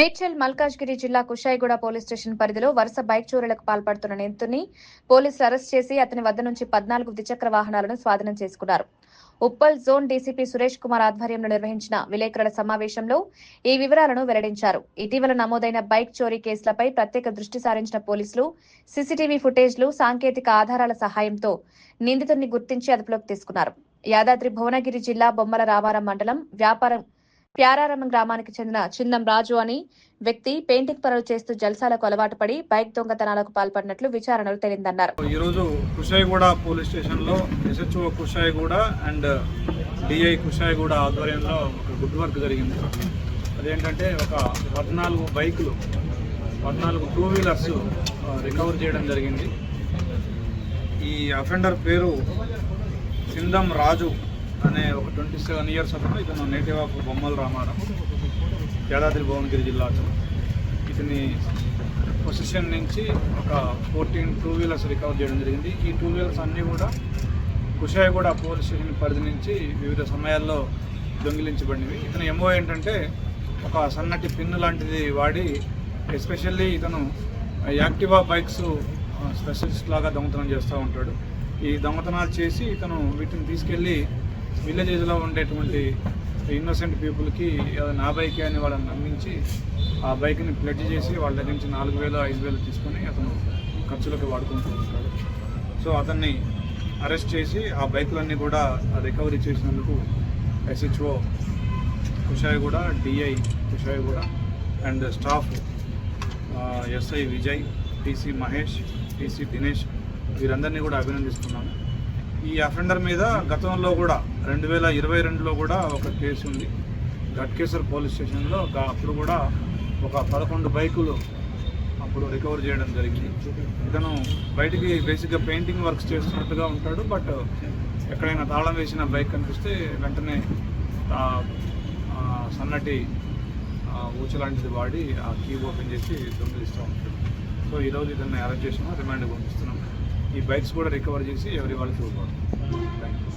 మేడ్చల్ మల్కాజ్గిరి జిల్లా Kushaiguda police station పరిధిలో వరుస బైక్ చోరీలకు పాల్పడుతున్న నిందితుడిని పోలీసులు అరెస్ట్ చేసి అతని వద్ద నుంచి 14 ద్విచక్ర వాహనాలను స్వాధీనం చేసుకున్నారు. ఉప్పల్ జోన్ డీసీపీ సురేష్ కుమార్ ఆధ్వర్యంలో నిర్వహించిన విలేకరుల సమావేశంలో ఈ వివరాలను వెల్లడించారు. ఇటీవల నమోదైన బైక్ చోరీ కేసులపై ప్రత్యేక దృష్టి సారించిన పోలీసులు సీసీటీవీ ఫుటేజ్లు, సాంకేతిక ఆధారాల సహాయంతో నిందితుడిని గుర్తించి అదుపులోకి తీసుకున్నారు. యాదాద్రి భువనగిరి జిల్లా బొమ్మల రామారం మండలం ప్యారారం గ్రామానికి చెందిన చిన్నం రాజు అని వ్యక్తి పెయింటింగ్ పనులు చేస్తూ జల్సాలకు అలవాటు పడి బైక్ దొంగతనాలకు పాల్పడినట్లు విచారణలో తేలిందన్నారు. ఈ రోజు కుషాయిగూడ పోలీస్ స్టేషన్ లో SHO Kushaiguda and DI Kushaiguda ఆధ్వర్యంలో ఒక గుడ్ వర్క్ జరిగింది. అదేంటంటే ఒక 14 బైకులు 14 టూ వీలర్స్ రికవర్ చేయడం జరిగింది. ఈ అఫెండర్ పేరు చిందం రాజు అనే ఒక 27 ఇయర్స్ అతను. ఇతను నేటివ్ ఆఫ్ బొమ్మల రామారం, యాదాద్రి భువనగిరి జిల్లా. ఇతని పొజిషన్ నుంచి ఒక 14 టూ వీలర్స్ రికవర్ చేయడం జరిగింది. ఈ టూ వీలర్స్ అన్నీ కూడా కుషాయిగూడ పోలీస్ స్టేషన్ పరిధి నుంచి వివిధ సమయాల్లో దొంగిలించబడినవి. ఇతని ఎంఓ ఏంటంటే ఒక సన్నటి పిన్ను లాంటిది వాడి, ఎస్పెషల్లీ ఇతను యాక్టివా బైక్స్ స్పెషలిస్ట్ లాగా దొంగతనం చేస్తూ ఉంటాడు. ఈ దొంగతనాలు చేసి ఇతను వీటిని తీసుకెళ్ళి విలేజెస్లో ఉండేటువంటి ఇన్నోసెంట్ పీపుల్కి నా బైకే అని వాళ్ళని నమ్మించి ఆ బైక్ని ప్లెడ్జ్ చేసి వాళ్ళ దగ్గర నుంచి 4,000 5,000 తీసుకొని అతను ఖర్చులకు వాడుకుంటూ ఉంటాడు. సో అతన్ని అరెస్ట్ చేసి ఆ బైకులన్నీ కూడా రికవరీ చేసినందుకు SHO Kushaiguda, DI Kushaiguda and staff SI Vijay, TC Mahesh, TC Dinesh వీరందరినీ కూడా అభినందిస్తున్నాను. ఈ అఫెండర్ మీద గతంలో కూడా 2022లో కూడా ఒక కేసు ఉంది గట్కేసర్ పోలీస్ స్టేషన్లో. అప్పుడు కూడా ఒక 11 బైకులు అప్పుడు రికవర్ చేయడం జరిగింది. ఇతను బయటికి బేసిక్గా పెయింటింగ్ వర్క్స్ చేస్తున్నట్టుగా ఉంటాడు. బట్ ఎక్కడైనా తాళం వేసిన బైక్ కనిపిస్తే వెంటనే సన్నటి ఊచ లాంటిది వాడి ఆ కీ ఓపెన్ చేసి దొంగిలిస్తూ ఉంటాడు. సో ఈరోజు ఇతన్ని అరెస్ట్ చేసినా రిమాండ్ పంపిస్తున్నాం. ఈ బైక్స్ కూడా రికవర్ చేసి ఎవరి వాళ్ళకి ఇవ్వకూడదు. Thank you.